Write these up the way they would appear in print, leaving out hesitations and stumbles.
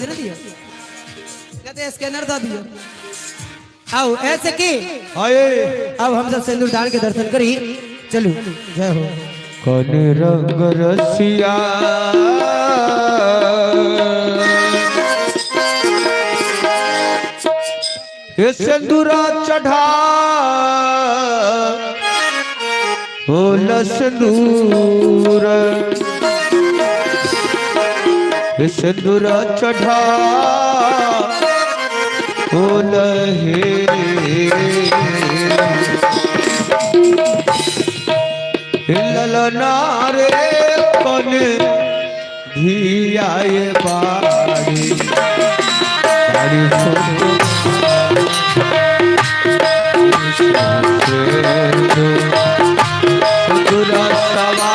पैसे ना दियो कहते स्कैनर दो दियो आओ ऐसे की आए अब हम सब सिंदूर दान के दर्शन करी चलो जय हो कौन रंग रसिया ये सिंदूरा चढ़ा बोल सिंदूर ये सिंदूरा चढ़ा बोल हे ललना रे कौन धियाए बाड़ी बाड़ी सुंदरा सवा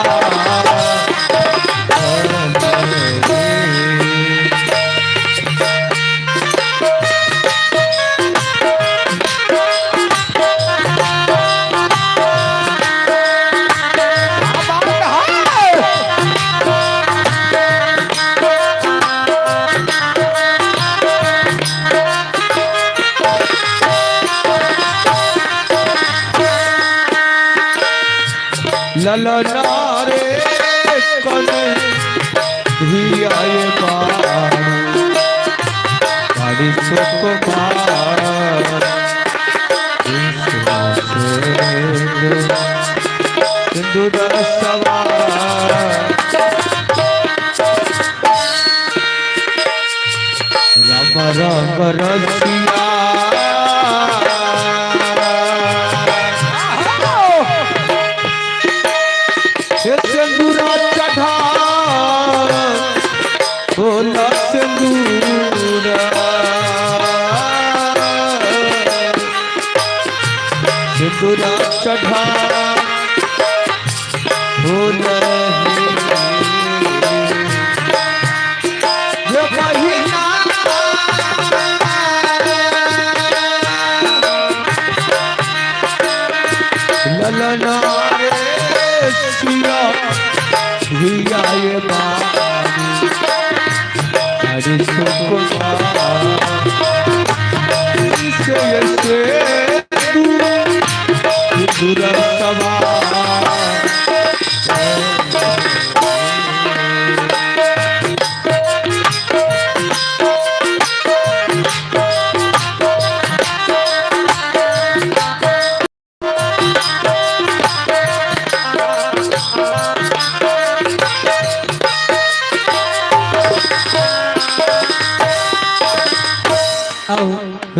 ललना रे कौन धियाए बाड़ी सुख सिंदूर सवा राम रंग रसिया सिंदूरा चढ़ा बोला सिंदूरा सिंदूरा चढ़ा बोला ये महीना ललना सिया धियाए बाड़ी बाड़ी सुख से दूर सवा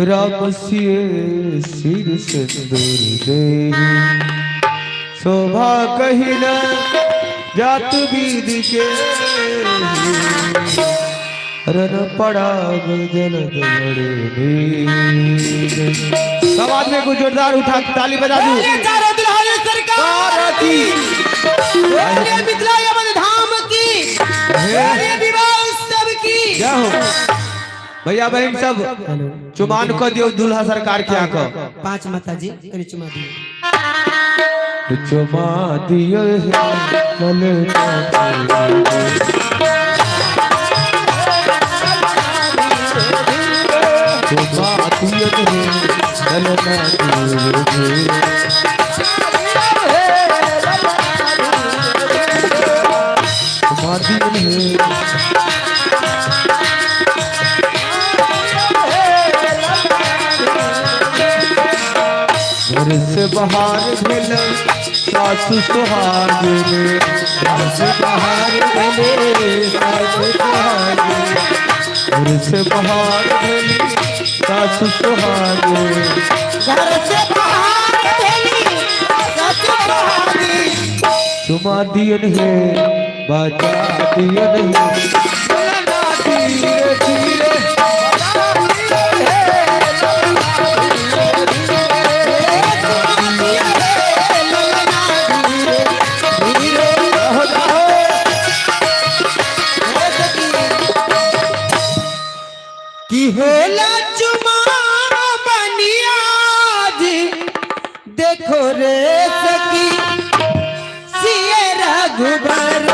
राम सिए सिर सिंदूर दे शोभा कही न जात बीद के रन पड़ा जल सब आदमी को जोरदार उठा ताली बजा दू सरकार की धाम की विवाह उत्सव की जय हो भैया बहन सब चुमान को दियो दूल्हा सरकार के आको 5 माता जी अरे चुमा दियो चुमा दियो से बहार भेल सासु सुहाग से बहार भेले सासु सुहाग से बहार भेली सासु सुहाग घर से बाहर भेली सासु सुहाग चुमा दियन है बाजा दियन है धीरे धीरे हेला चुमा बनिया देखो रे सखी सिए रघुबर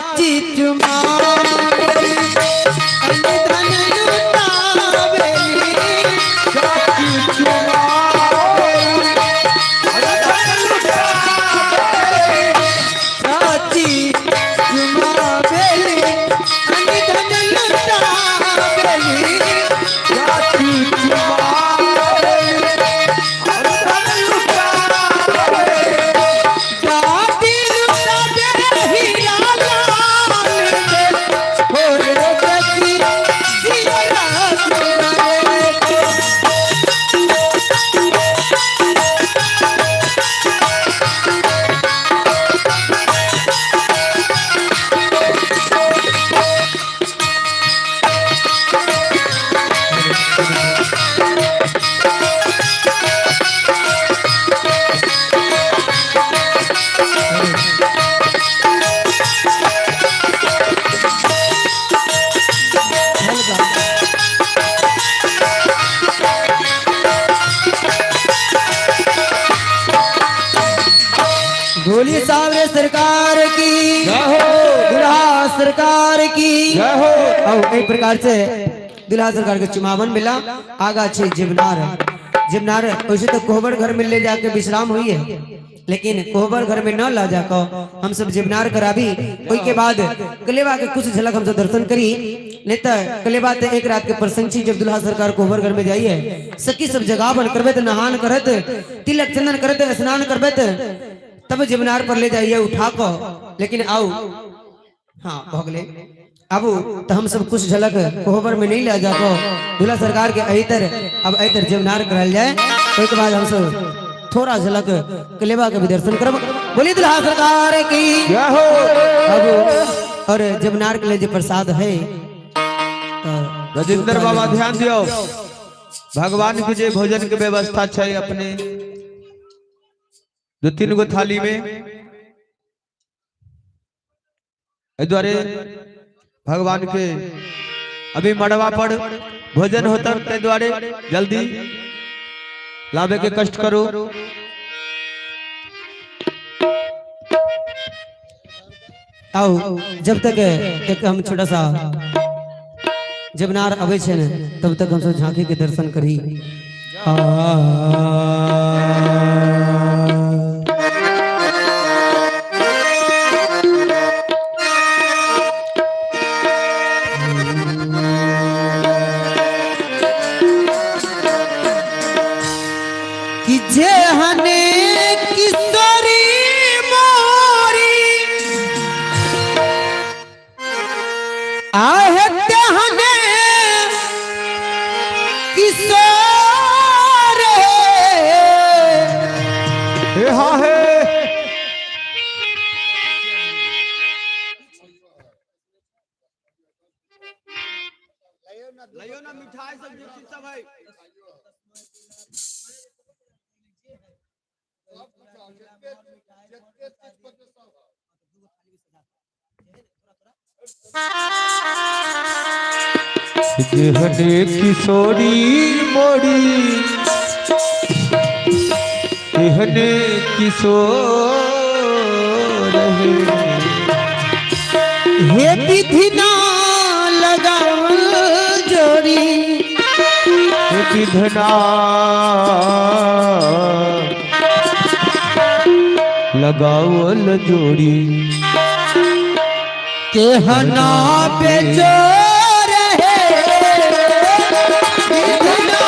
साची चुमावेली धन लुटावेली साची चुमावेली साची चुमावेली धन लुटावेली साची चुमावेली साची लुटावे हीरा लाल दे हो रे गति सिया सुनावे भोली सावरे सरकार की जय हो दुल्हा सरकार की जय हो और एक प्रकार से दुल्हा सरकार के चुमावन मिला आगा छे जिमनार वैसे तो कोहबर घर में ले जाके विश्राम हुई है लेकिन कोहबर घर में न ला जाको हम सब जिमनार कराबी ओई के बाद कलेवा के कुछ झलक हम सब दर्शन करी नहीं तो कलेवा ते एक रात के प्रसंग छी जब दुल्हा सरकार कोहबर घर में जाइए सखी सब जगह बन करबे त नहान करत तिलक चंदन करत स्नान करबे तब जिमनार पर ले जाइए उठा को लेकिन आओ हाँ भगले अब तो हम सब कुछ झलक कोहबर में नहीं ले जाको दूल्हा सरकार के अहितर अब अहितर जिमनार करल जाए उसके बाद हम सब थोड़ा झलक कलेवा के भी दर्शन करब बोली दूल्हा सरकार की जय हो अब और जिमनार के लिए जो प्रसाद है राजेंद्र बाबा ध्यान दियो भगवान के जे भोजन के व्यवस्था छै अपने 2-3 गो थाली में द्वारे भगवान के अभी मड़वा पर भोजन होता ते द्वारे जल्दी लावे के कष्ट करो आओ जब तक एक हम छोटा सा जबनार अबै छै ने तब तक हम सब झांकी के दर्शन करी कि जे हने किशोरी मोरी आहते हने किशोर हे हा हे लाइयो ना मिठाई सब जो चीज सब है हने किशोरी मोड़ी हने किशोर हे विधि ना लगाव जोड़ी विधना लगावल जोड़ी के हना पे जोर है विधि ना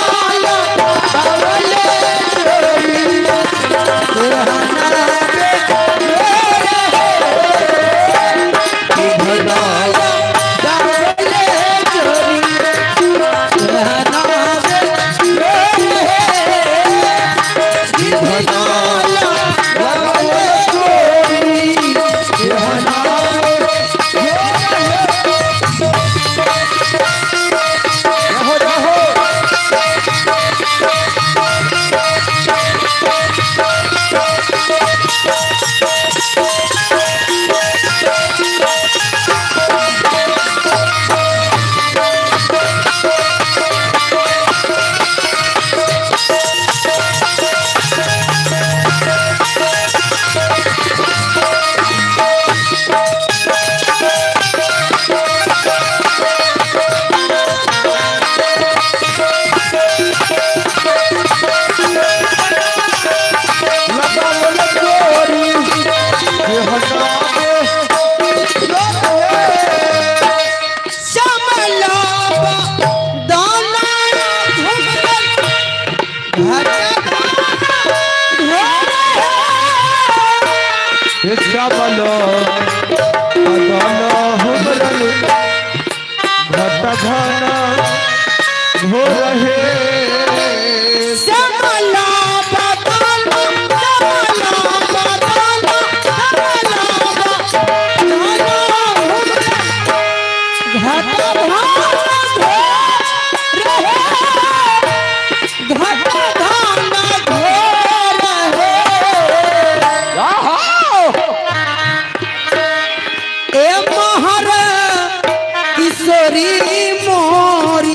लगावल जोड़ी के हना पे जोर है विधना लगावल जोड़ी के हना पे जोर है विधि ना लगावल जोड़ी के हना पे जोर है बलो अगल हमरन घट घन घोर हे श्यामला बदन किशोरी मोरी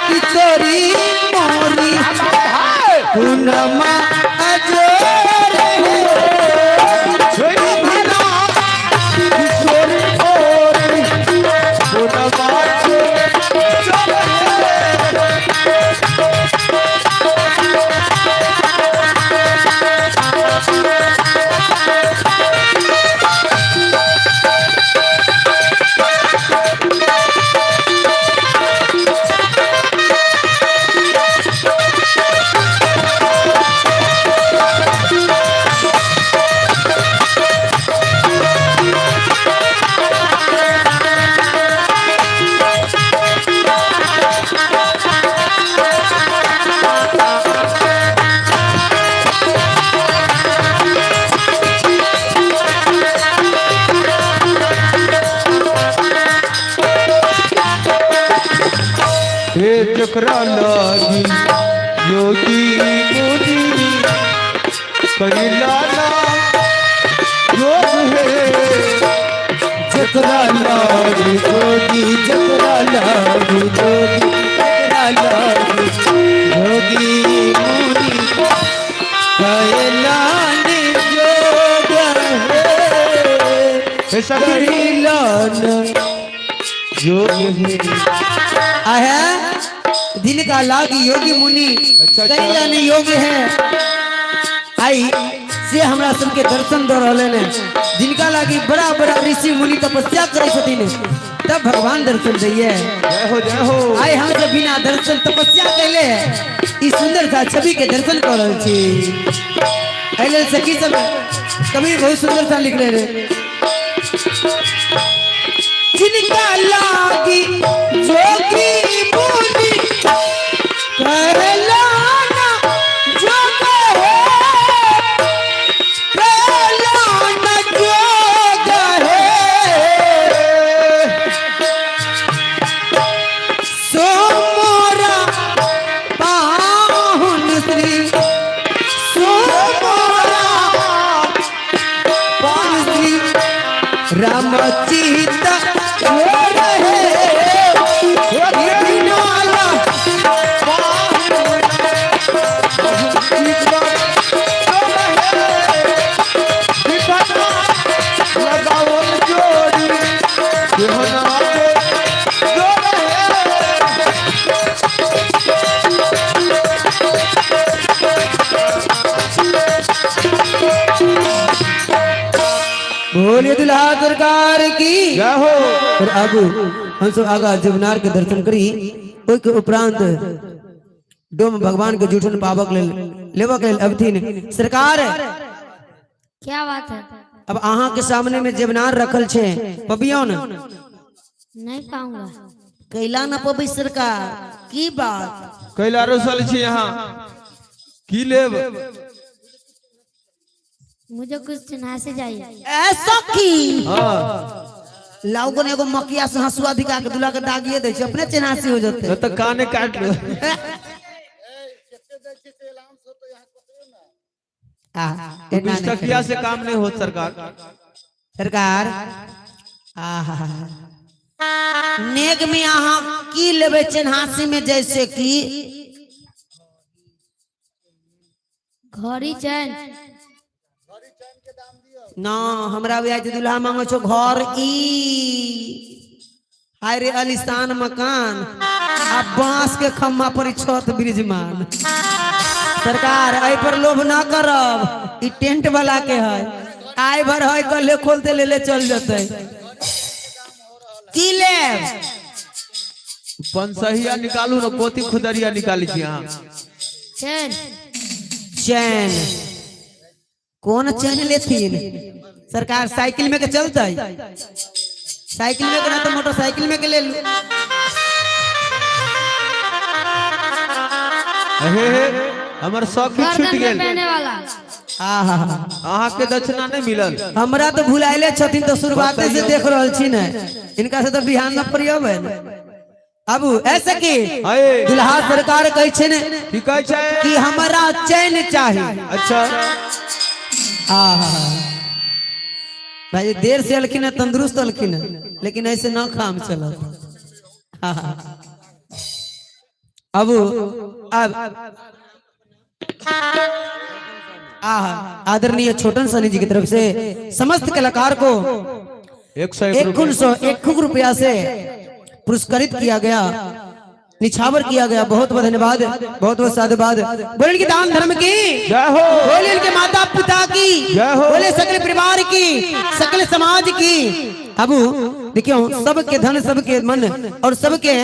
किशोरी मोरी पूनमा अजोर हे चक्रा लागी योगी मुनि करिलाना योग है चक्रा लागी जोगी चक्रा लागी जोगी चक्रा लागी जोगी मुनि कैलानी जोग हे करिलान योग है है दिल का लागी योगी मुनि अच्छा। कैलान योग है आई से हमरा सबके दर्शन दो रहले ने जिनका लागी बड़ा बड़ा ऋषि मुनि तपस्या करे छथिन तब भगवान दर्शन दैये जय हो आई हम सब बिना दर्शन तपस्या कैले इस सुंदर सा छवि के दर्शन कर रहल छी एले सखी सब कवि बहुत सुंदर सा लिख रहे रे जिनका लागी जोगी मुनि कैलाना जोग है कैलाना जोग है सो मोरा पाहुन श्री सो मोरा पाहुन श्री रामचीता बोलिए दुल्हा सरकार की जय हो और अब हम सब आगा जमुनार के दर्शन करी ओइ के उपरांत डोम भगवान के जूठन पावक लेल लेवक लेल अवथिन सरकार क्या बात है? अब अहाँ के सामने में जमुनार रखल छे पबियोन नहीं पाऊंगा। कैला न पबी सरकार की बात कैला रसल छी यहाँ की लेब मुझे कुछ चिन्हा से चाहिए। ऐसा की हाँ लाउगन एगो मकिया से हंसुआ दिखा के दुल्हा के दागिए दे छे अपने चिन्हासी हो जते तो काने काट लो एतना नहीं तकिया से काम नहीं होत सरकार सरकार आहा नेग में अहाँ की लेबे चिन्हासी में जैसे कि घड़ी चैन ना हमरा भी आज दुल्हा मांगो छो घर ई हाय रे आलिशान मकान आ बांस के खम्मा पर छत ब्रिजमान सरकार आई पर लोभ ना करब ई टेंट वाला के है आय भर है कल खोलते ले चल जते की ले पंसहिया निकालू ना पोती खुदरिया निकाली छी यहाँ चैन चैन कौन चैन लेती सरकार साइकिल में के चलता है साइकिल में के ना तो मोटरसाइकिल में के ले लू हमर शौक ही छूट गर्दन में गेल पहने वाला अहाँ के दक्षिणा नहीं मिलल हमरा तो भुलाइले छथिन तो शुरुआते से देख रहल छी न इनका से तो बिहान न प्रयोग है अब ऐसे की हाय दुल्हा सरकार कहै छै ने की कहै छै कि हमरा चैन चाहिए अच्छा भाई देर से अलखिन है तंदुरुस्त अलखिन है लेकिन ऐसे न काम चलो अब आदरणीय छोटन सनी जी की तरफ से समस्त कलाकार को 101 रुपया से पुरस्कृत किया गया निछावर किया गया बहुत बहुत धन्यवाद बहुत बहुत साधुवाद बोले इनके दान धर्म की जय हो बोले इनके माता पिता की जय हो बोले सकल परिवार की सकल समाज की अब देखियो सबके धन सबके मन और सबके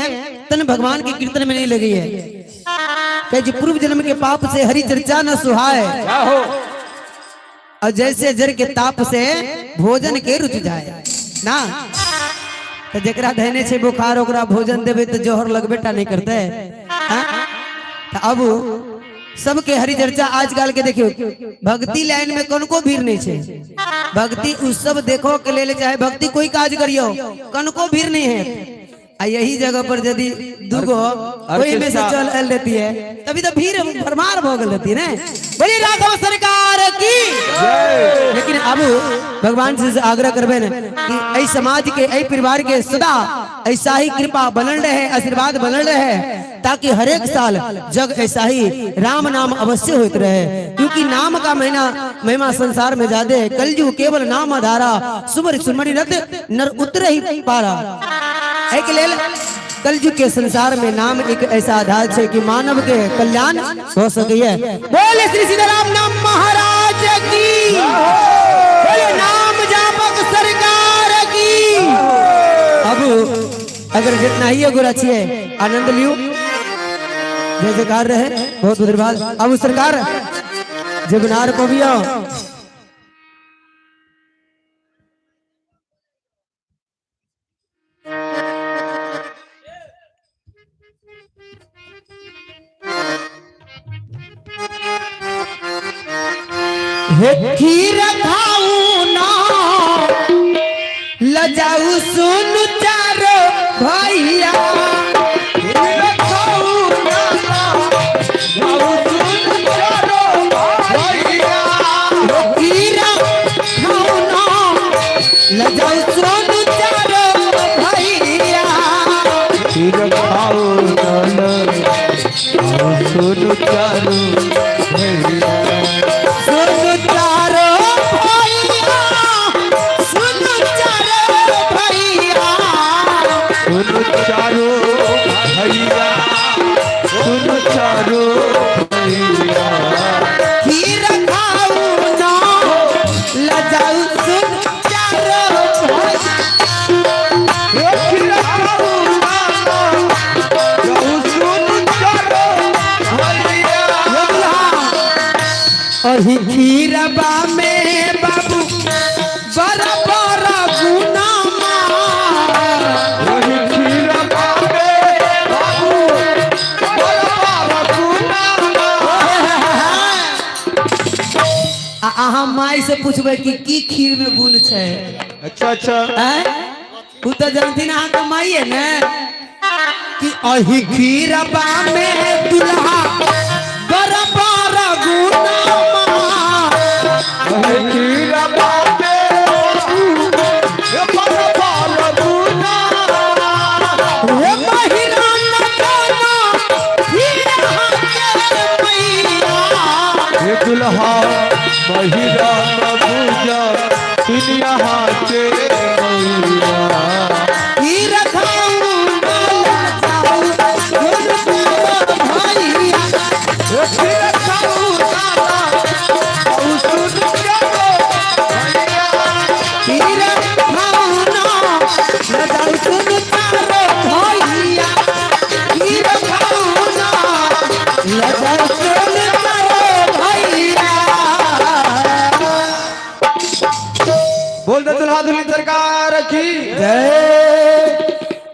तन भगवान के कीर्तन में नहीं लगी है कि पूर्व जन्म के पाप से हरि चर्चा न सुहाए जय हो और जैसे जर के ताप से भोजन के रुच जाए ना तो जरा धने से बुखार ओकरा भोजन देवे तो जोहर लगबेटा नहीं करते तो अब सबके हरि चर्चा आजकल के देखियो भक्ति लाइन में कौन को भीड़ नहीं है भक्ति उस सब देखो के ले चाहे भक्ति कोई काज करियो कौन को भीड़ नहीं है यही जगह पर यदि दुगो कोई में से चल लेती है तभी तो भीड़ भरमार भोगल रहती है ना बोलिए राघव सरकार की लेकिन अब भगवान से आग्रह करबे न कि ऐ समाज के ऐ परिवार के सदा ऐसा ही कृपा बनल रहे आशीर्वाद बनल रहे ताकि हर एक साल जग ऐसा ही राम नाम अवश्य होते रहे क्योंकि नाम का महिमा संसार में ज्यादा है कलयुग केवल नाम आधारा सुमर सुमरि रत नर उतर ही पारा एक लेल कलयुग के संसार में नाम एक ऐसा आधार है कि मानव के कल्याण हो सके बोले श्री सीताराम नाम महाराज की बोले नाम जापक सरकार की अब अगर जितना ही गुरु अच्छी है आनंद लियो जय जयकार रहे बहुत बहुत धन्यवाद अब सरकार जगनार को भी आओ खीर खाऊ ना लजाऊ सुन चारो भैया खीर खाऊ ना लजाऊ सुन चारो भैया खीर खाऊ ना लजाऊ सुन चारो भैया खीर खाओ सुन चारो भैया चारो भैया सुन चारो भैया खीर खाऊ ना लजाऊ सुन चारो भैया खीर खाओ सुन चारो भैया और खीरबा में बाबू बड़ा बड़ा गुना अहाँ माई से पूछबे कि की खीर में गुण है अच्छा अच्छा तू तो जानती ना तो माई है ना कि अही खीरबा में दुल्हा बड़ा बड़ा गुना खीरबा दुल्हा महिरा पूजा दुनिया के सरकार की जय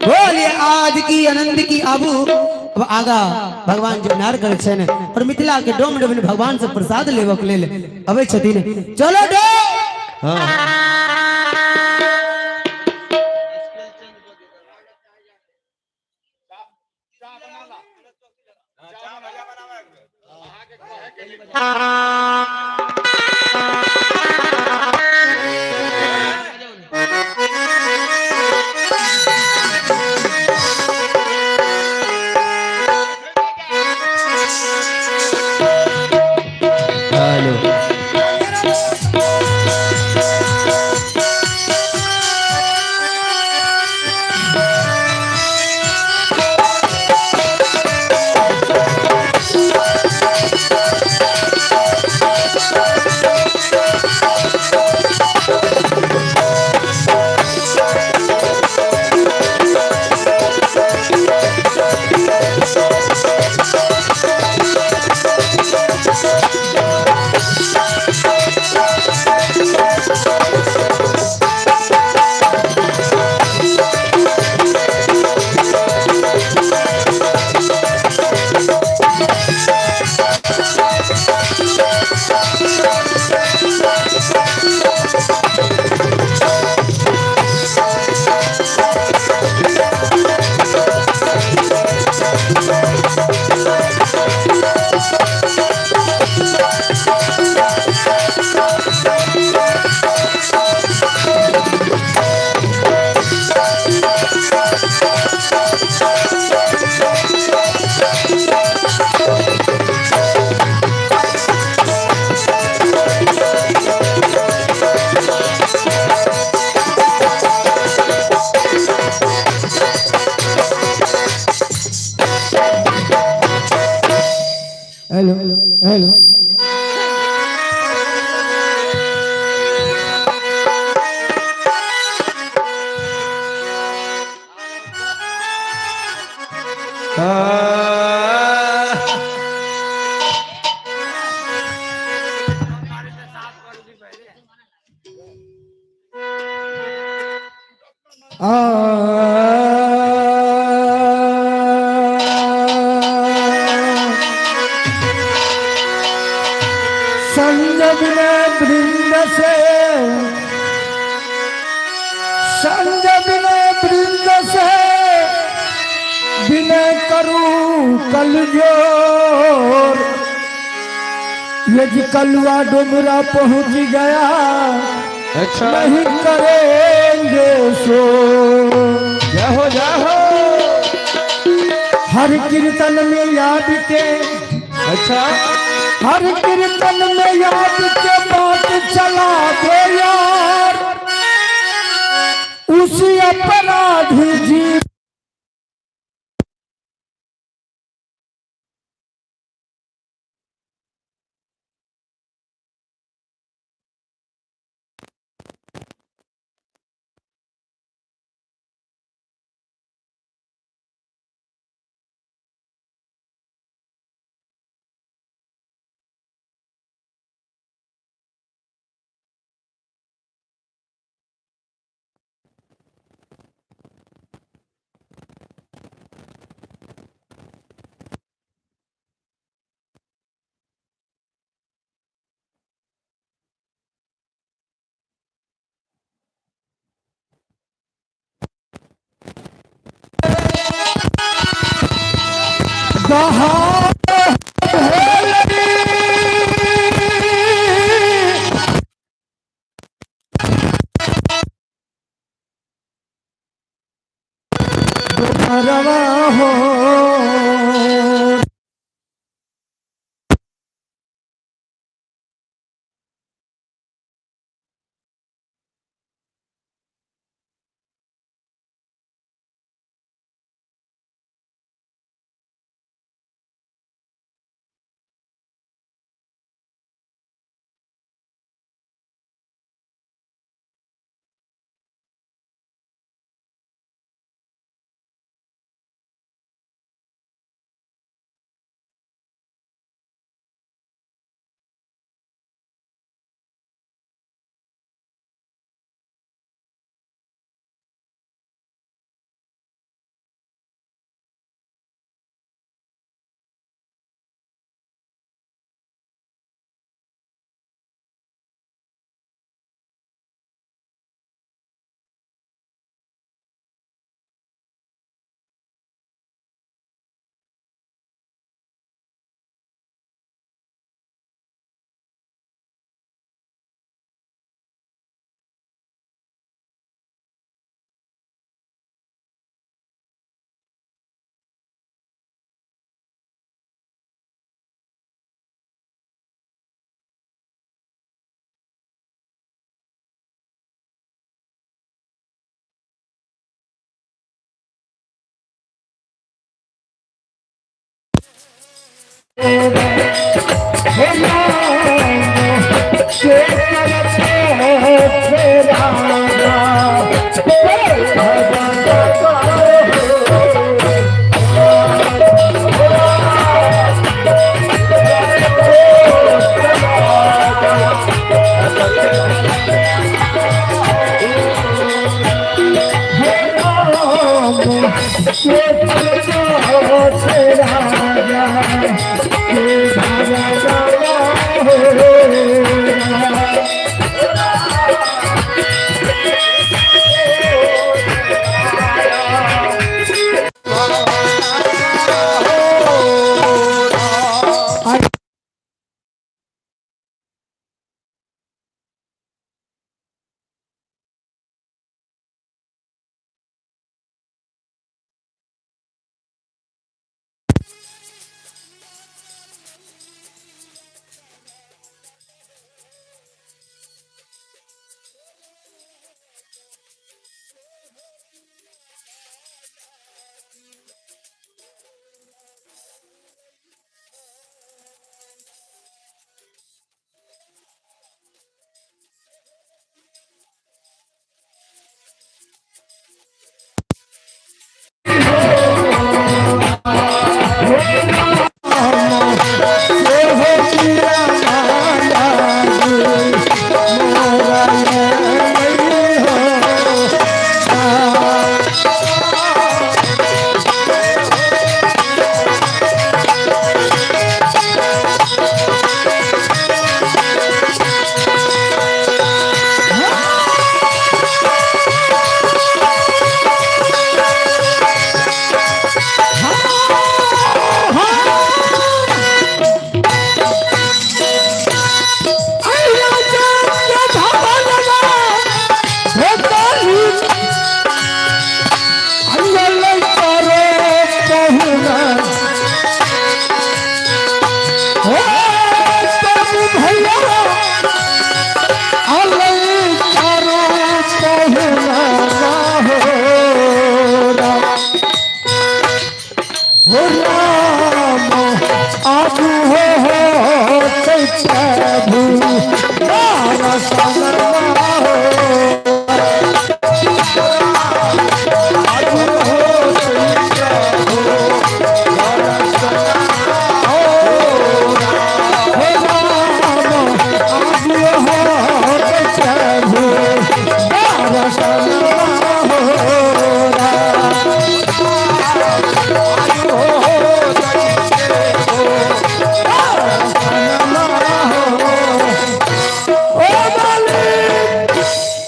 बोलिए आज की आनंद की आबू। अब आगा भगवान जगन्नाथ करे छन और मिथिला के डोम डोम भगवान से प्रसाद लेवक लेल अबे छथिन। चलो डो हेलो हेलो हेलो संजब ने वृंद से संजब ने वृंद से विनय करूं कल जोर यदि कलवा डुमरा पहुंच गया अच्छा नहीं करेंगे सो जाहो जाहो हर कीर्तन में याद के अच्छा हर कीर्तन में याद के बात चला दे यार उसी अपराधी जी रवा हो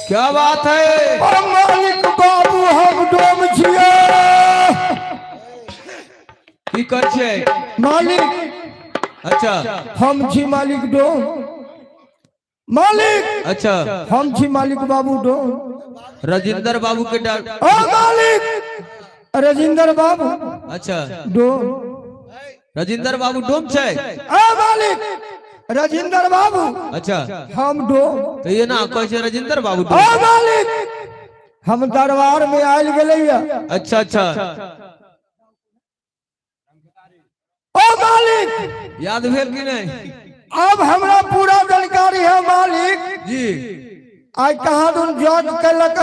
क्या बात है? मालिक बाबू हम डोम छिए। की कर छे? मालिक अच्छा हम छी मालिक डोम। मालिक अच्छा हम छी मालिक बाबू डोम। राजेंद्र बाबू के डाल। ओ मालिक राजेंद्र बाबू अच्छा डोम। राजेंद्र बाबू डोम छे। ओ मालिक राजेंद्र बाबू अच्छा हम डोम। तो ये ना कोई छे राजेंद्र बाबू ओ डोम। मालिक हम दरबार में आयल गेलैया। अच्छा अच्छा ओ मालिक याद भेल कि नहीं? अब हमरा पूरा जानकारी है मालिक। जी आज कहाँ दून जज कलक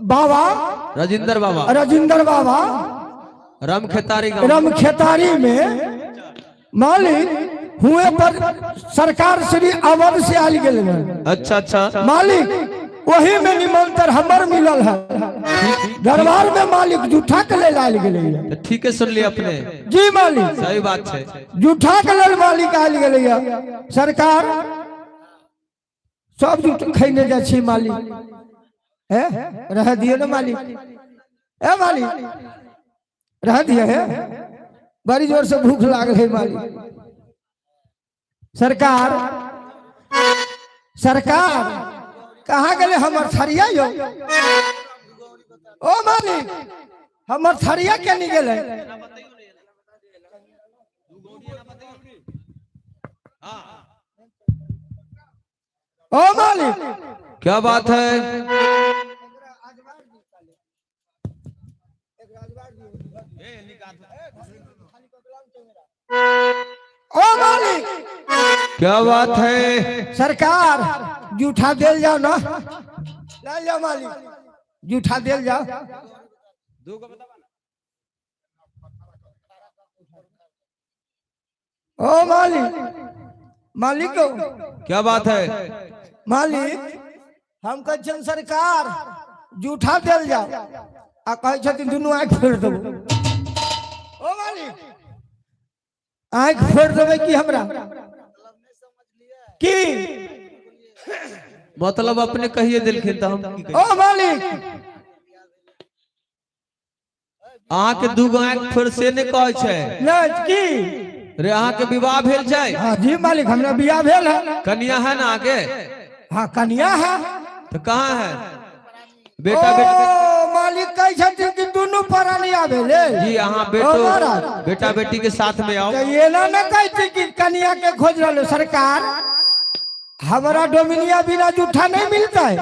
बाबा राजेंद्र बाबा राजेंद्र बाबा राम खेतारी गांव। रम खेतारी में मालिक हुए पर सरकार श्री अवध से आयल गेल है। अच्छा अच्छा मालिक वही में निमंत्रण हमर मिलल है। दरबार में मालिक जूठा के लेल आयल गेल है। तो ठीक है सुन लिया अपने। जी मालिक सही बात है। जूठा के लेल मालिक आयल गेल है। सरकार सब जूठ खैने जा छी मालिक। है रह दिए ना मालिक। ए मालिक रह दिए है। बड़ी जोर से भूख लागल है मालिक। सरकार सरकार कहाँ गए हमर थरिया यो? ओ मालिक हमर थरिया के नहीं गेले? ओ मालिक क्या बात है? ओ मालिक क्या बात है? सरकार जूठा देल जाओ ना, ले जाओ मालिक, जूठा देल जाओ। ओ मालिक, मालिक को क्या बात है? मालिक हम कहन सरकार जूठा देल जाओ आ कहे छथिन दुनू आँख फोड़ देबो। ओ मालिक आँख फोड़ देबै कि हमरा की? मतलब अपने कहिए दिलखिन तो हम की कहिए? ओ मालिक अहाँ के दूगो आँख फिर से ने कहै छै नहीं की? रे अहाँ के विवाह भेल छै? हाँ जी मालिक हमरा बियाह भेल है। कन्या है ना आगे? हाँ कन्या है। तो कहाँ है बेटा? ओ बेटी मालिक कहे छथिन कि दुनू प्राणी आवेले। जी अहाँ ओ महाराज। बेटा बेटी के साथ में आओ। तो ये ना कहे छी कि कन्या के खोज रहलो सरकार, हमारा डोमिनिया बिना जूठा नहीं मिलता है।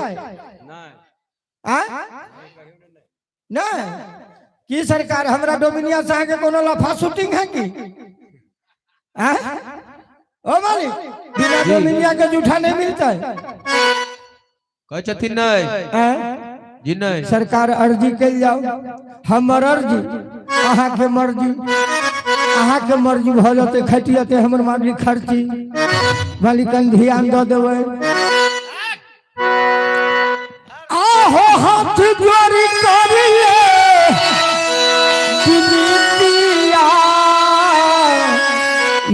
नहीं की सरकार हमरा डोमिनिया से आगे कोनो लफा शूटिंग है की? ओ मालिक बिना डोमिनिया के जूठा नहीं मिलता है। कहे छथिन नहीं जी नहीं। सरकार अर्जी कल जाओ, हमर अर्जी अहाँ के मर्जी, अहाँ के मर्जी भ जाते खटियते हमर मार्जी खर्ची। मालिकन ध्यान दो देवे। आहो हाथ जोड़ी करिए दुनिया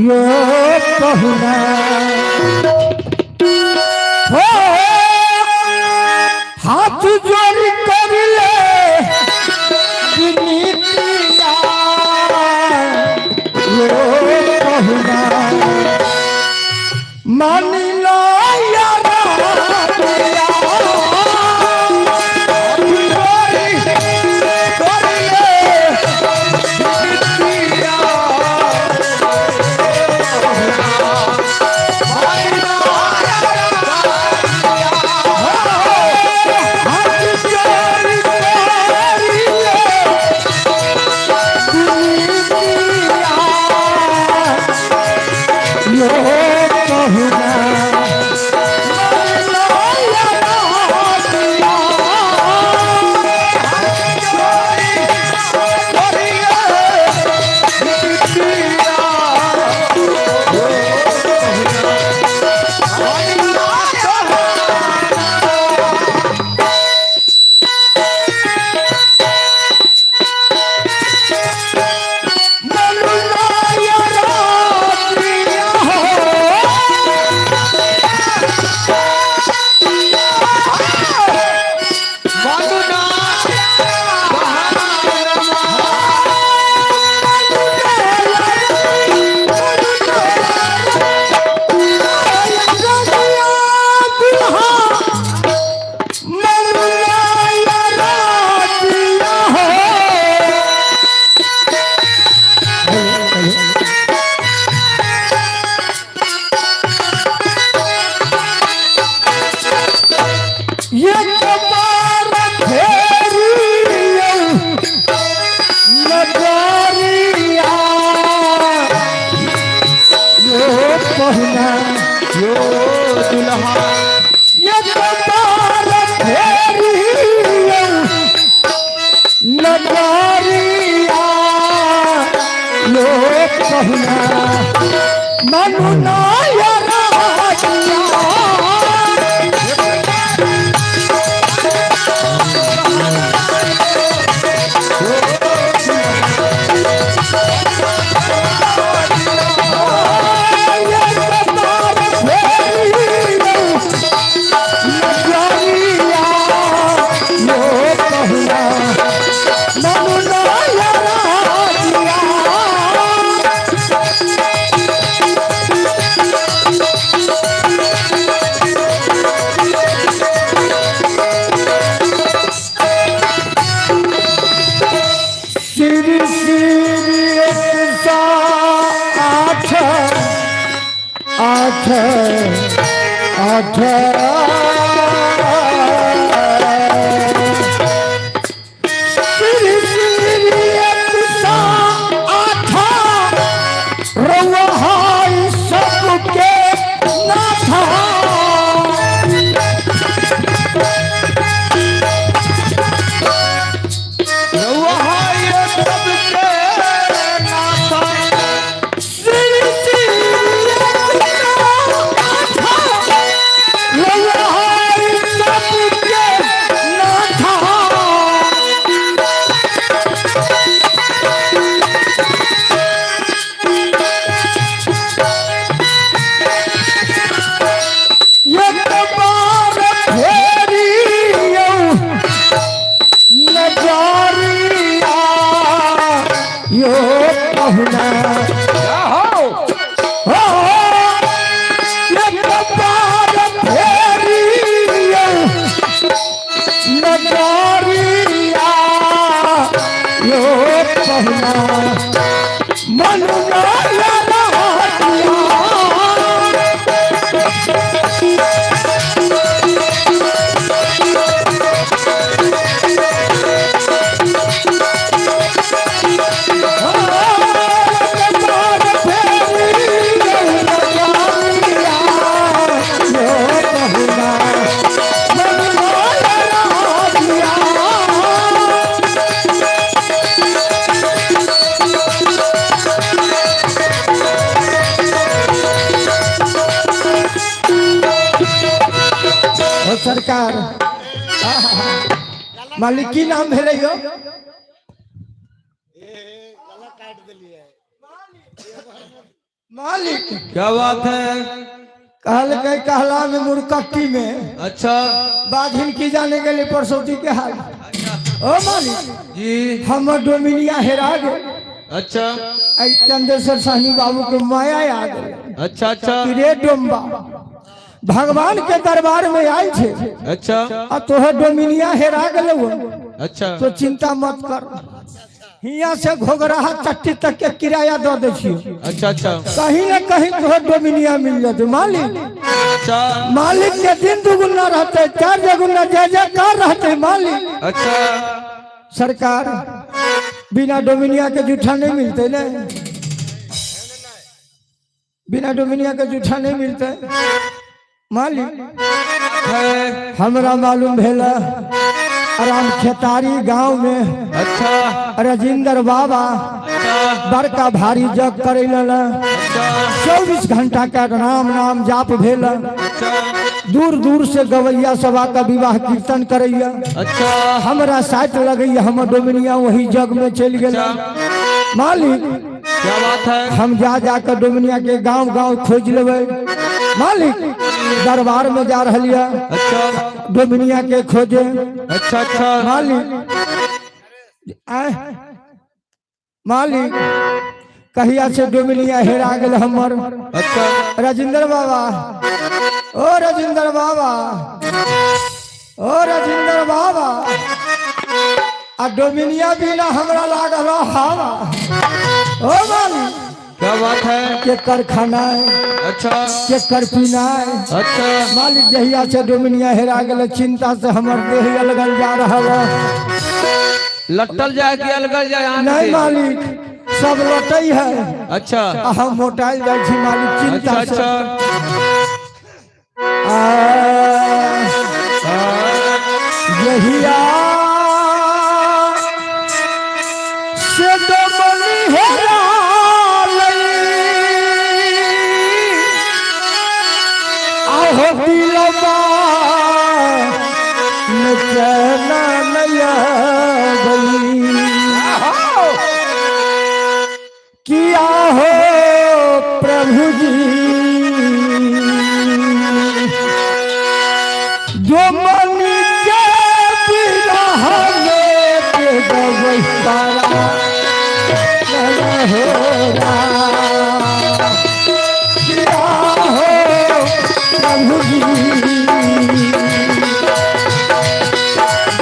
यो कहना हो, हाथ जोड़ी कर ले दुनिया यो कहना मान लो यारा तेरा। कारिया यो कहना मन माया रहतिया सरकार मालिक की नाम भेले यो मालिक क्या बात है? कहल के कहला में मुर्कट्टी में अच्छा बाधिन की जाने के लिए परसौती के हाल ओ मालिक जी। हम डोमिनिया हेरा गए अच्छा आई चंद्रेश्वर साहनी बाबू के माया आ गए अच्छा अच्छा रे डोम्बा भगवान के दरबार में आई थे अच्छा आ तोहर डोमिनिया हेरा गए अच्छा तो चिंता मत कर हिया से घोगराहा चट्टी तक के किराया दो दे छियो अच्छा अच्छा कहीं न कहीं तोहर डोमिनिया मिल जाते मालिक अच्छा मालिक के दिन दुगुना रहते चार जगुना जय जयकार रहते मालिक अच्छा। सरकार बिना डोमिनिया के जूठा नहीं मिलते ना बिना डोमिनिया के जूठा नहीं मिलते मालिक हमरा मालूम भेला आराम खेतारी गांव में अच्छा राजेंद्र बाबा बड़का भारी जग करे 24 घंटा का राम नाम जाप भेला दूर दूर से गवैया सभा का विवाह कीर्तन करैया अच्छा हमरा साथ लगैया हम डोमिनिया वही जग में चल गया मालिक क्या बात है? हम जा जाकर डोमिनिया के गांव गांव खोज लेबै मालिक दरबार में जा रहा अच्छा डोमिनिया के खोजे अच्छा अच्छा मालिक मालिक कहिया से डोमिनिया हेरा गेल हमर अच्छा राजेंद्र बाबा ओ राजेंद्र बाबा ओ राजेंद्र बाबा आ डोमिनिया बिना हमरा लागल हवा ओ मालिक क्या बात है? के कर खाना है अच्छा के कर पीना है अच्छा मालिक जहिया से डोमिनिया हेरा गेल चिंता से हमर देह अलगल जा रहा लट्टल जाए कि अलगल जाए यहाँ नहीं से? मालिक सब लौटै है अच्छा आ हम मोटाइल जाइ छी मालिक चिंता अच्छा से जहिया से डोमनी हेरा आहो दिलवा न चैना नया गई किया हो प्रभु जी जो मन के बिरह में के गवै तारा न होरा किया हो प्रभु जी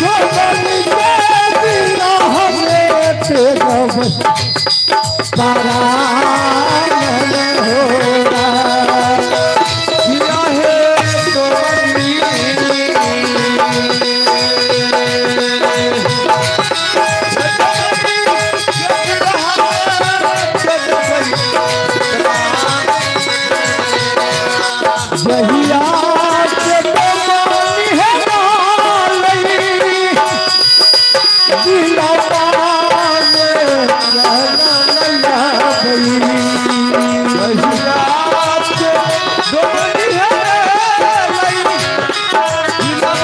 जो मन के बिरह में के गवै तारा न होरा किया है तो जहिया से डोमनी हेरा दिलवा में नया गई जहिया से डोमनी हेरा दिलवा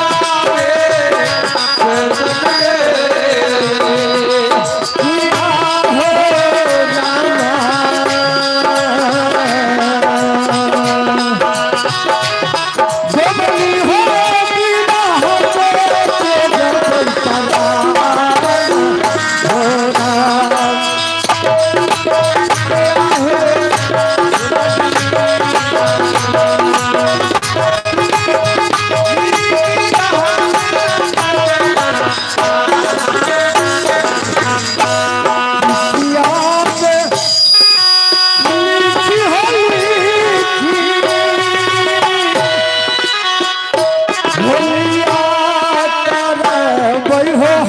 किया हो जाना डोमनी हो बिना हो के जब तारा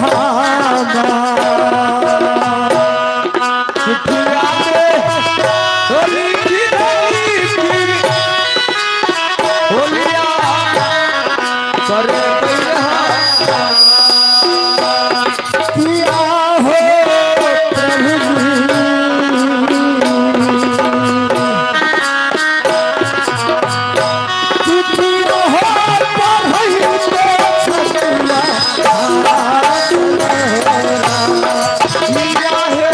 हो हमार चिट्ठिया में होली की होलिया कर किया हो प्रभु जी चिट्ठिया हो पढ़ैते छतिया लिया है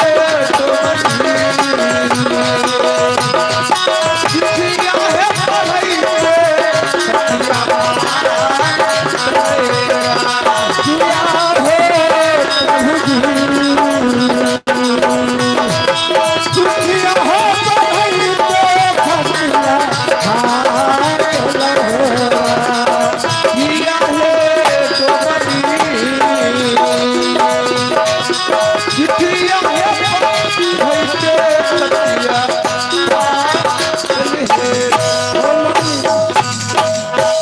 तो चिट्ठिया है पढ़ाई से किया हो प्रभु जी चिट्ठिया हो पढ़ैते छतिया लिया है तो चिट्ठिया है होते सतिया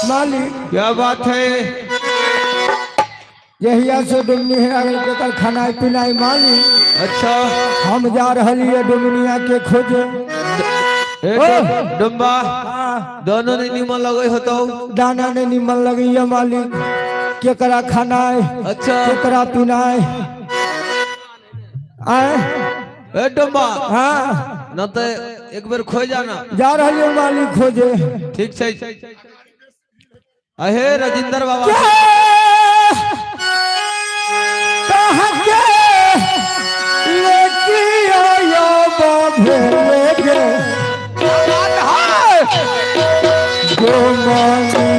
मालिक क्या बात है यहिया से डुमनी है अगल के कल खानाई पिनाई मालिक अच्छा हम जा रही है डुमनिया के खोजे डुम्बा दोनों ने निमन लगे होतो दाना ने निमन लगी है मालिक केकरा खानाई अच्छा केकरा पिनाई आए ए डुम्बा हाँ न तो एक बार खो जाना जा रही है मालिक खोजे ठीक से अहे राजेंद्र बाबा कहाँ के लेके आयो बाबे लेके जो मांगी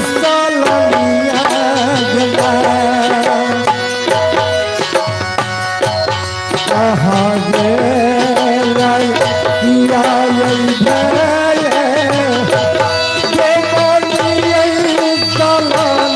सलमिया गला कहाँ गे किया ये जो मांगी सलमिया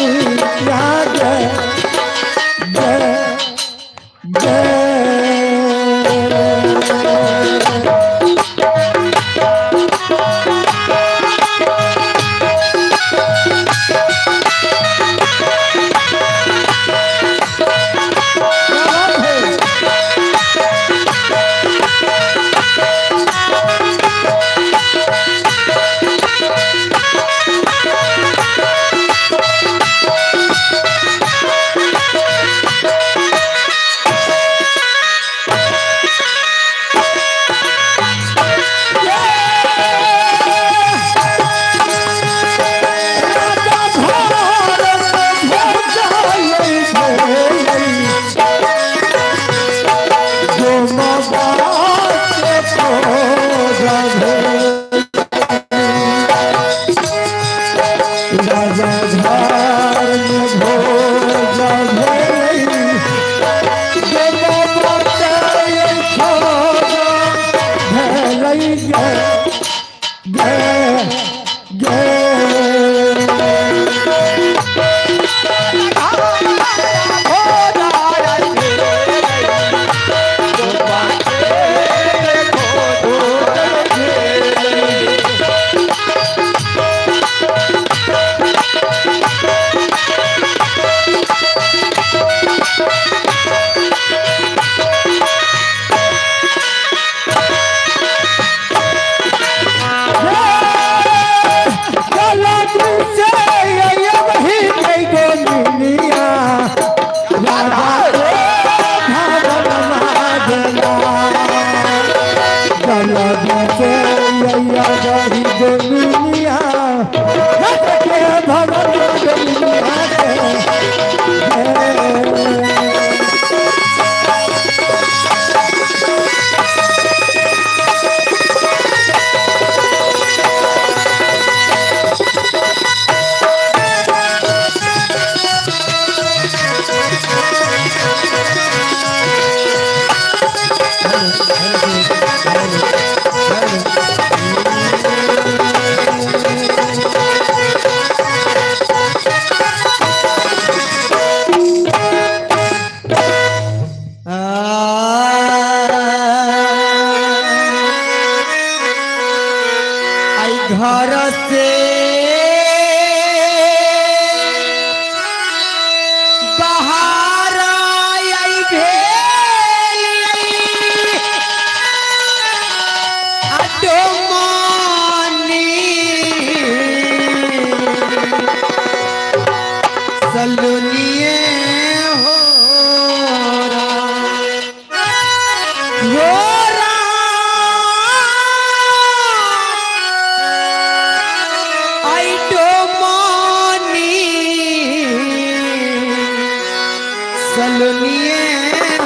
सलनिए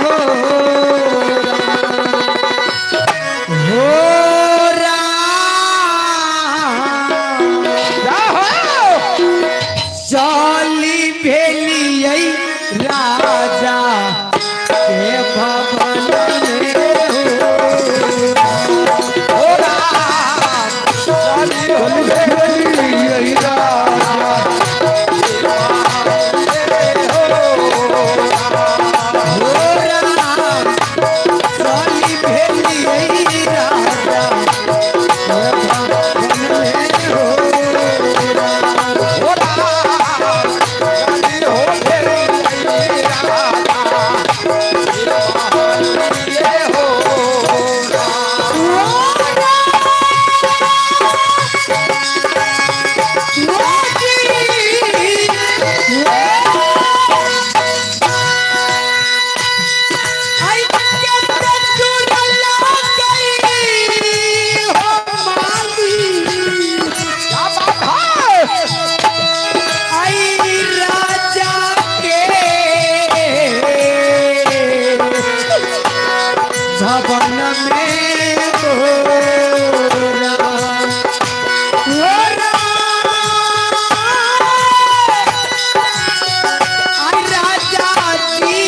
हो हो चली भेलियै राजा के भवन में हो चली भेलियै भवन में राजा जी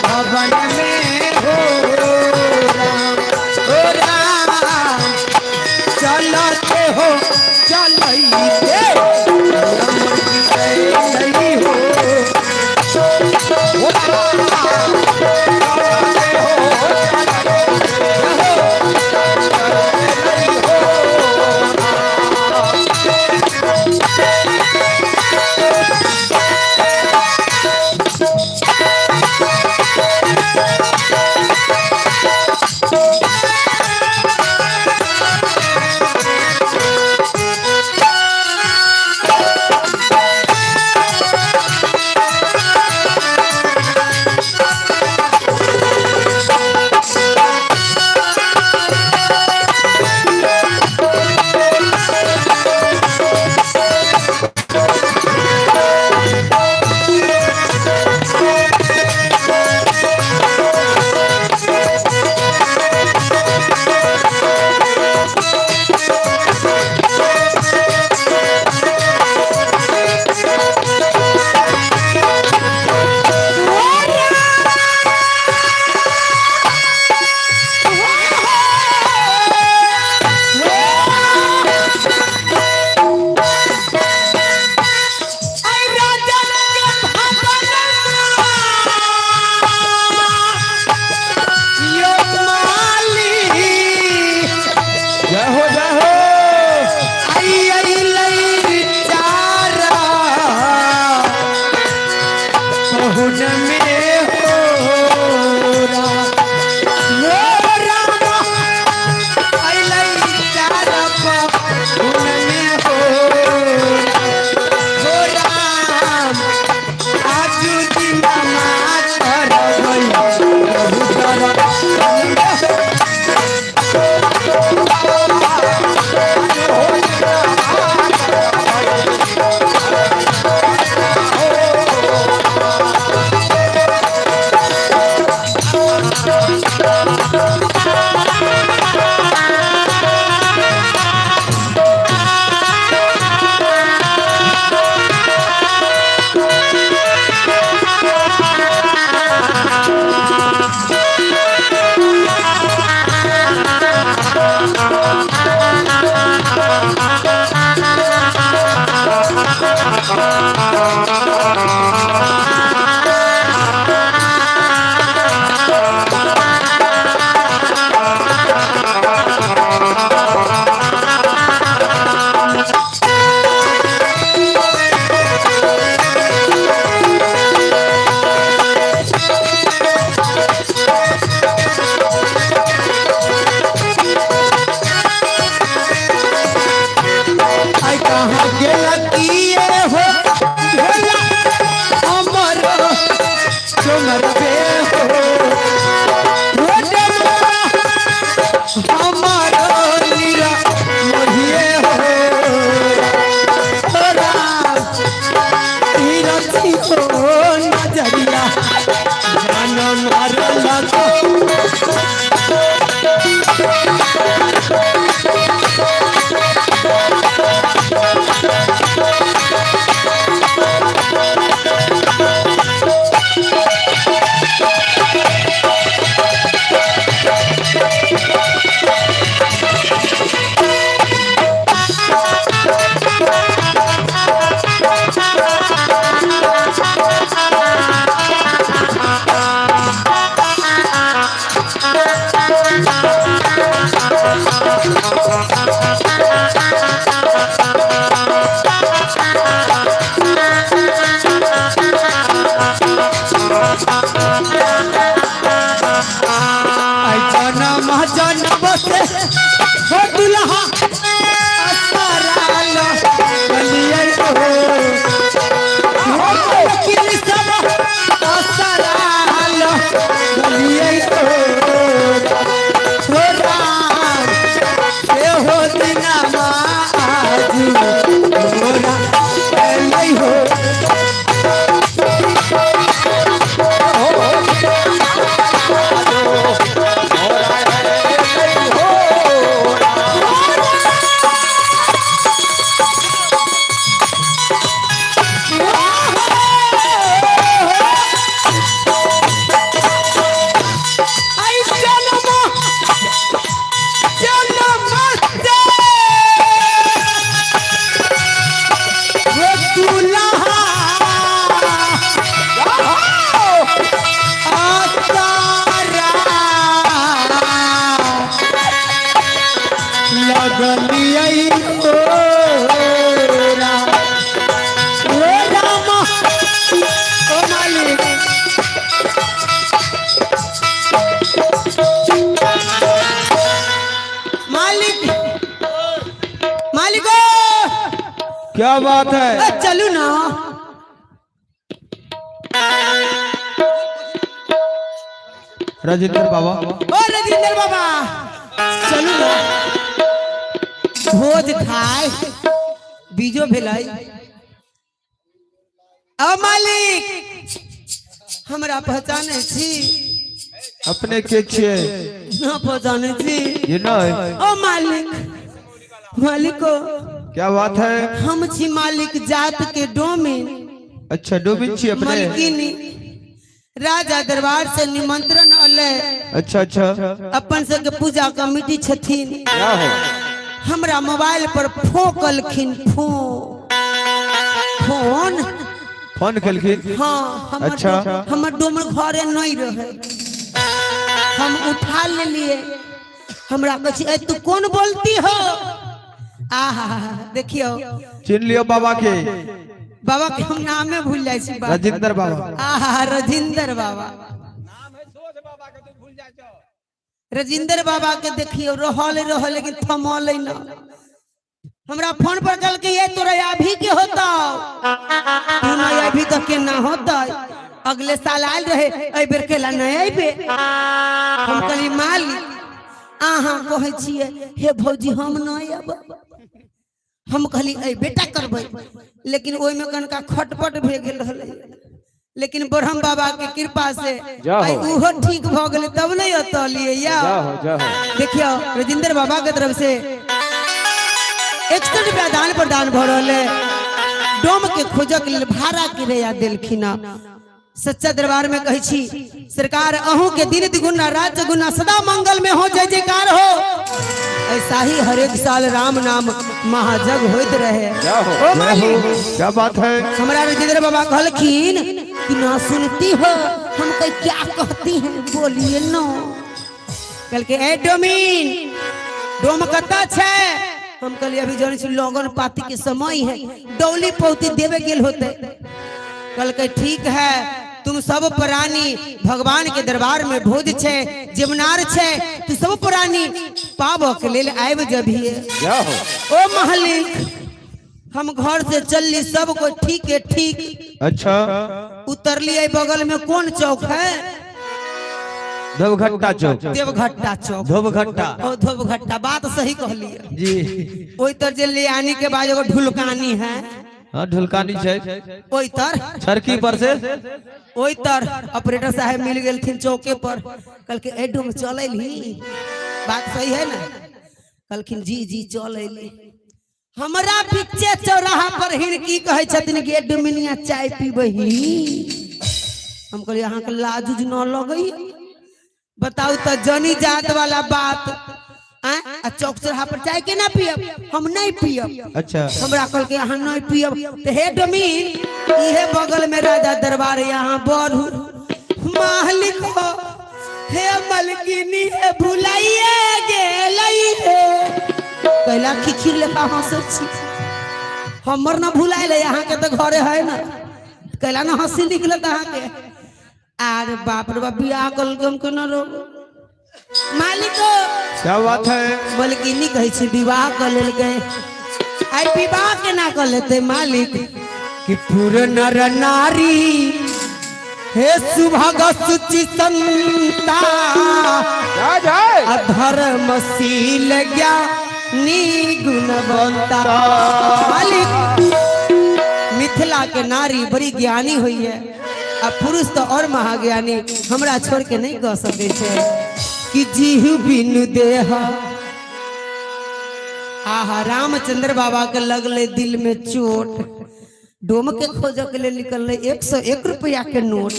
भवन में हो राम चलते हो चलते तिरछी हो नजरिया जान मारला को जन्म से हो दुल्हा असराल बलिए हो लेकिन सब असराल बलिए हो राम से हो दिना आज मोरा नहीं हो क्या बात है? चलू ना राजेंद्र बाबा। ओ राजेंद्र बाबा चलू ना भोज खाए बीजो भेलाई। अब मालिक हमरा पहचाने छी अपने के छिए ना पहचाने छी ये नहीं। ओ मालिक मालिको क्या बात है? हम छी मालिक जात के डोमिन। अच्छा डोमिन छी अपने। मलकिनी राजा दरबार से निमंत्रण अले। अच्छा अच्छा अपन सब के पूजा कमेटी छथिन। क्या हो? हमरा मोबाइल पर फोकलखिन फोन फोन कलखिन। हाँ हमर अच्छा हमर डोमर घरे नहीं रहे हम उठा ले लिए। हमरा कहे तू कौन बोलती हो? आहा देखियो चिन्ह लियो बाबा के। बाबा के हम नामे भूल जाए छी। राजेंद्र बाबा। आहा राजेंद्र बाबा राजेंद्र बाबा के देखियो रहल लेकिन थमल ना। हमरा फोन पर कल के ये तोरा अभी के होता तू ना अभी तक के ना होता अगले साल आयल रहे ए बेर केला नहीं आइबे। हम कहली मालिक आहा कहे छिए हे भौजी हम नहीं आब। हम कहली ए बेटा करबै लेकिन ओइ में कनका खटपट भे गेल रहले। लेकिन ब्रह्म बाबा के कृपा से उहो ठीक भ गेले तब नहीं अतलिए या। देखियो राजेंद्र बाबा के तरफ से 61 रुपया दान प्रदान भ रहले। डोम के खोजक लेल भाड़ा किराया देलखिना। सच्चा दरबार में कही छी सरकार अहू के दिन दुगुना रात गुना सदा मंगल में हो जय जयकार हो। ऐसा ही हर एक साल राम नाम महाजग होइत रहे। ओ मालिक क्या बात है? हमारा राजेंद्र बाबा कहलखिन कि ना सुनती हो हम कहीं क्या कहती हैं बोलिए ना। कल के ए डोमिन डोम कता छे? हम कहली अभी जन से लगन पाती के समय है डौली पौती देवे गेल होते। कल के ठीक है तुम सब प्राणी भगवान के दरबार में भोज छे जिमनार छे तू सब प्राणी पाव के लेल आब जभिए। ओ महलिक हम घर से चलली सब को ठीक है ठीक। अच्छा उतरली बगल में कौन चौक है? धोबघट्टा चौक। देवघट्टा चौक। धोबघट्टा। ओ धोबघट्टा बात सही कहली जी। ओई तर जे ले आने के बाद एगो ढुलकानी है हाँ ढुलकानी छै ओई तर छरकी पर से ओई तर ऑपरेटर साहब मिल गेल थिन चौके पर कल के एडो में चल ली बात सही है ना कलखिन जी जी चल अली हमरा पीछे चौराहा पर हिड़की कहे छथिन कि डुमिनिया चाय पीबही हम कहलिए अहाँ के लाज उज न लगई बताऊ तो जनी जात वाला बात आ चौक चौराहा पर चाय के ना पियब हम नहीं पियब अच्छा हमरा कल के अहाँ नहीं पियब तो हे डमीन इहे बगल में राजा दरबार यहाँ बढ़ू मालिक हो हे मलकिनी हे भुलाइए गेलई हे कहला खिखिर लेखा हंसत छी हमर ना भुलाइल यहाँ के तो घरे है ना कहला ना हंसी निकलत अहाँ के अरे बाप रे बाप बियाह कल के हम के ना रो मालिक क्या बात है मलकिनी कहे छी विवाह कर लेल गए आई विवाह के ना कर लेते मालिक कि पूर्ण नर नारी हे सुभाग सुचि संता अधर्मशील ज्ञानी गुणवंता मालिक मिथिला के नारी बड़ी ज्ञानी हुई है आ पुरुष तो और महाज्ञानी हमरा छोड़ के नहीं कह सके छे कि जीहु बिनु देह आहा रामचंद्र बाबा के लगले दिल में चोट डोम के खोज के लिए निकल 101 रुपया के नोट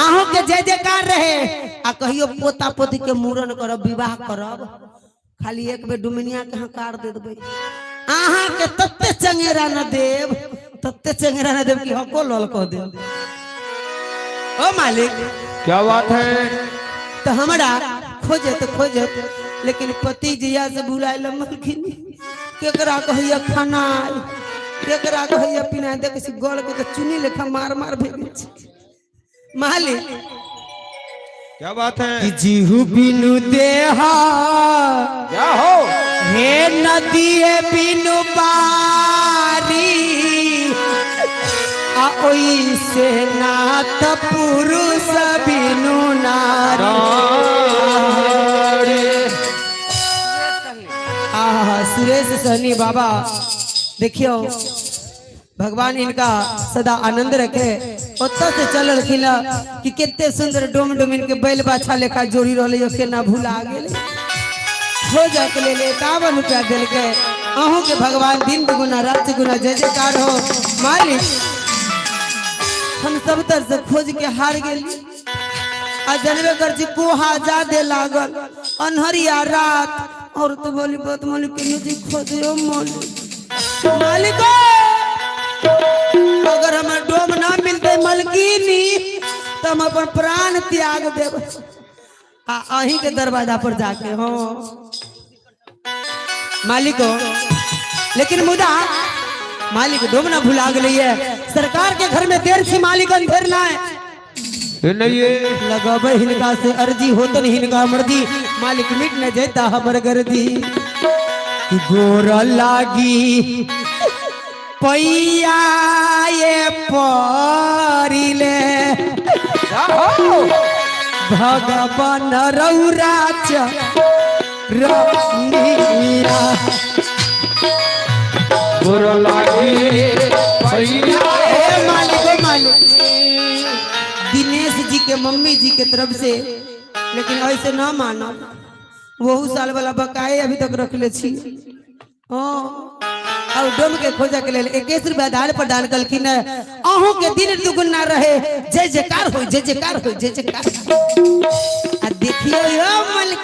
आहू के जय जयकार रहे आ कहियो पोता पोती के मूरन करब विवाह करब खाली एक बेर डुमनिया के हकार दे देबै आहा के तत्ते चंगेरा न देव कि हको लल कह दे ओ मालिक क्या बात है तो हमरा खोजत लेकिन पति जिया से बुलाइल मलखिन केकरा कहिया खाना केकरा कहिया पीना देख से गल के चुनी लेखा मार भेगे मालिक क्या बात है कि जीहु बिनु देहा क्या हो हे नदी बिनु बारी आ ओई से नाथ पुरुष बिनु नारी आहा सुरेश सहनी बाबा देखियो भगवान इनका सदा आनंद रखे ओतो से चलल खिला कि कितने सुंदर डोम डोमिन के बैल बाछा लेखा जोड़ी रहले के ना भूला गेल हो जा के ले 51 रुपया दिल के अहू के भगवान दिन दुगुना रात गुना जय जयकार हो मालिक हम सब तर से खोज के हार गेली आ जनवे कर जी कोहा जादे लागल अनहरिया रात और तो बोली बात मालिक के नदी खोजो मालिक अगर हमार डोम ना मिलते मलकीनी तो हम अपन प्राण त्याग देव आ अहीं के दरवाजा पर जाके हो मालिको लेकिन मुदा मालिक डोम ना भुला गई सरकार के घर में देर से मालिक अंधेर ना है नहीं लगब हिनका से अर्जी होतन हिनका मर्जी मालिक मिट न जेता हमर गर्दी गोर लागी पैया ये परिले भगवान रौराच रमीरा गोर लागी पैया मालिक दिनेश जी के मम्मी जी के तरफ से लेकिन ऐसे ना मानो वहू साल वाला बकाए अभी तक रख ले छी और डोम के खोजा के लेल 21 रुपया आधार पर दान कलखिन अहू के दिन दुगुना रहे जय जयकार हो जय जयकार हो जय जयकार आ देखियो यो मालिक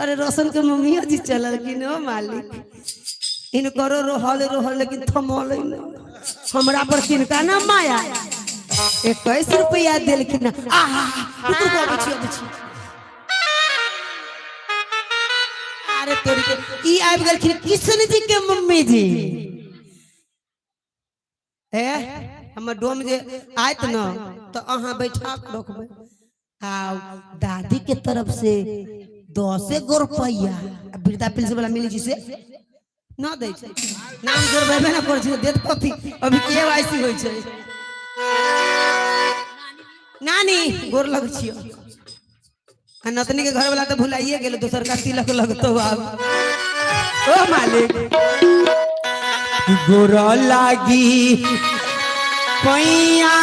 अरे रोशन के मम्मी जी चलल कि न मालिक इन करो रोहल लेकिन थमल हमरा पर किनका ना माया 21 रुपया दिलखिन अरे तोरी के ई आबि गेलखिन किशन जी के मम्मी जी हमर डोम जे आयत न तो अहाँ बैठा के रखबै आ दादी के तरफ से 10 रुपया वृद्धा पेंशन वाला मिली जी से ना दै छै नाम जोड़बे ना कर छै देत कथी अभी केवाईसी होय छै नानी गोर लग छियो आ नतनी के घर वाला तो भुलाइए गेल दोसर का तिलक लगतो अब ओ मालिक गोरा लागी पैया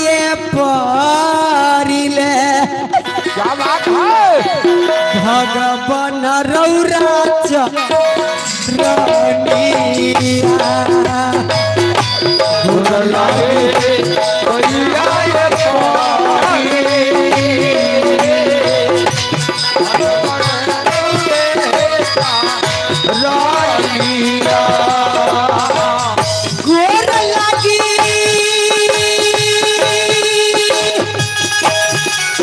ये परिले क्या बात है भगवान रौरा चरनिया गोरा लागे पैया ये रानिया गोर लागी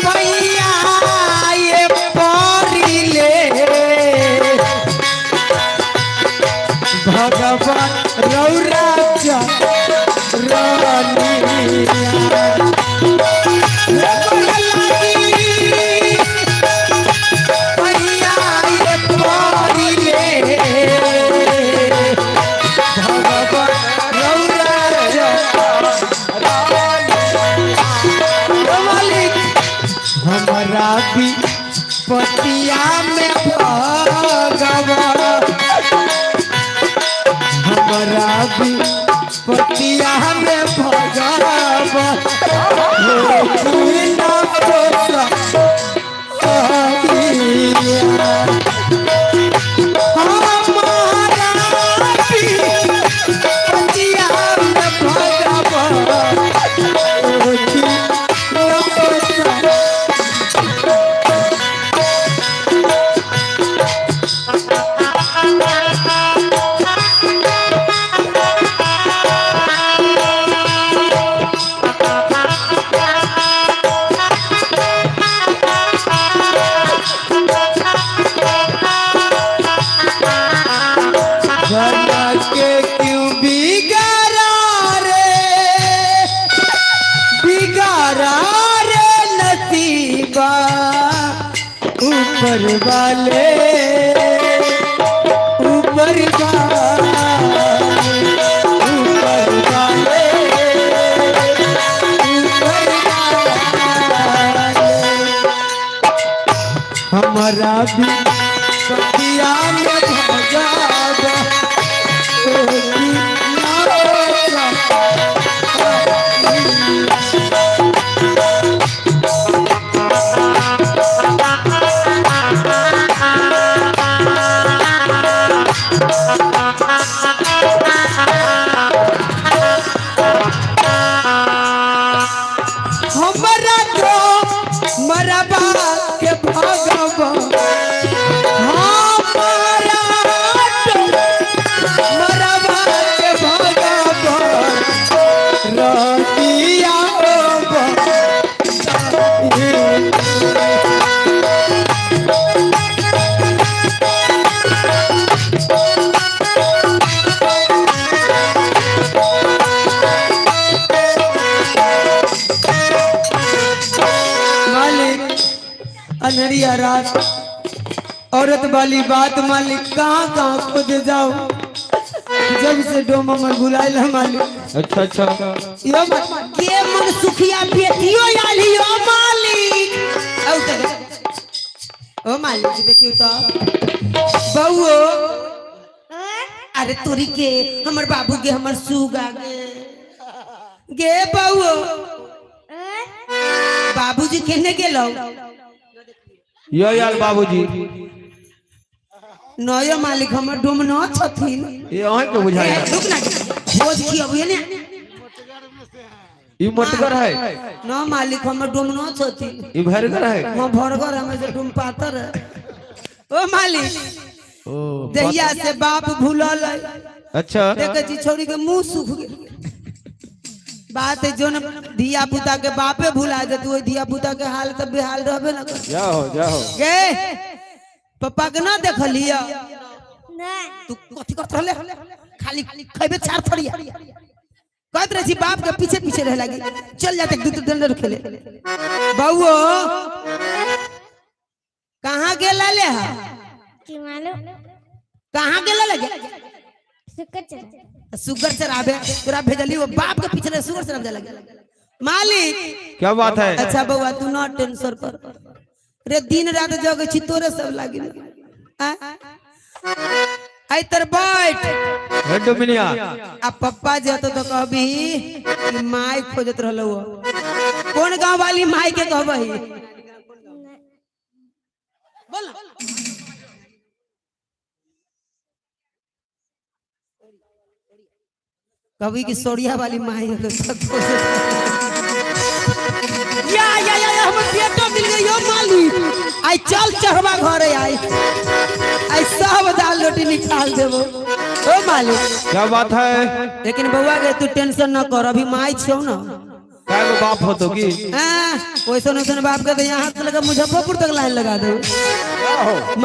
पैया ये परिले भगवान रौरा हमारा भी पतिया में भगवान हमारा भी पतिया में भगवान के क्यों बिगाड़ा रे नसीबा ऊपर वाले हमारा भी पतिया में भगावा हमारा तो मरबा के भगवा हमारा तो मरबा के भगवा रतिया अनहरिया रात औरत वाली बात मालिक कहाँ कहाँ खोज जाओ जब से डोमा मन बुलाइल मालिक अच्छा अच्छा यो के मन सुखिया बेटियो आली ओ मालिक ओ मालिक देखियो तो बउओ अरे तोरी के हमर बाबू के हमर सुगा गे बउओ बाबूजी केने गेलो यो यार बाबूजी नया मालिक हमर डोम न छथिन ये अहीं के बुझाई रुक ना भोज खियबे ने ई मोटगर है न मालिक हमर डोम न छथिन ई भरगर है हां भरगर हमें से डोम पातर है ओ मालिक ओ दहिया से बाप भूलल अच्छा देखे जी छोरी के मुंह सूख गेल बात है जो धिया पुता के बापे भुला दे तू धिया पुता के हाल तब बेहाल रहबे न कर जाओ गे पापा के ना देखलिया नहीं तू कथि करत रहले खाली खइबे चार थड़िया कहत रही बाप के पीछे पीछे रह लगी चल जाते दूध दंडर खेले बउओ कहां गेला ले हा कि मालूम कहां गेला लगे सुकर चल सुगर चराबे तोरा भेजली वो बाप के पीछे रह सुगर चराबे लगे मालिक क्या बात है अच्छा बउआ तू ना टेंशन कर रे दिन रात जगे छी तोरे सब लागी आई तर बैठ हे डोमिनिया आ पप्पा जतो तो कहबी कि माई खोजत रहलो कौन गांव वाली माई के कहबही बोल कभी की सोरिया वाली माई है या हमर बेटा मिल गई हो मालिक आई चल चढ़वा घरे आई सब दाल रोटी निकाल देबो ओ मालिक क्या बात है लेकिन बउआ के तू टेंशन न कर अभी माई छौ ना क्या वो बाप हो तो की वैसन बाप के तो यहाँ से लगा मुजफ्फरपुर तक लाइन लगा दो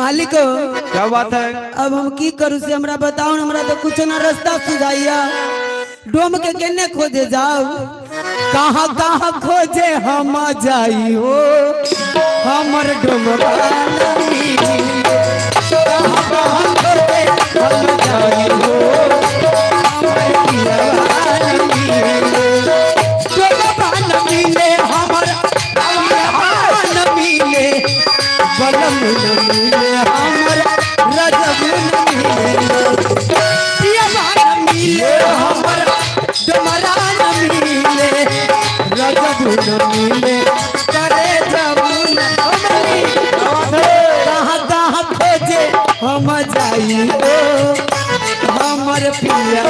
मालिक क्या बात है अब हम की करूँ से हमरा बताओ हमरा तो कुछ ना रास्ता सुझाइया डोम के केने खोजे जाओ कहाँ कहाँ खोजे हम जाई हो हमर डोम वाली कहाँ कहाँ खोजे हम जाई हो हमर पिया वाली डोम वाला मिले हमर न मिले बलम न मिले हमर रजब न मिले पिया वाला मिले हमर डमरा न मिले रजब न मिले करे जबून कहाँ कहाँ खोजे हम जाई हो हमर पिया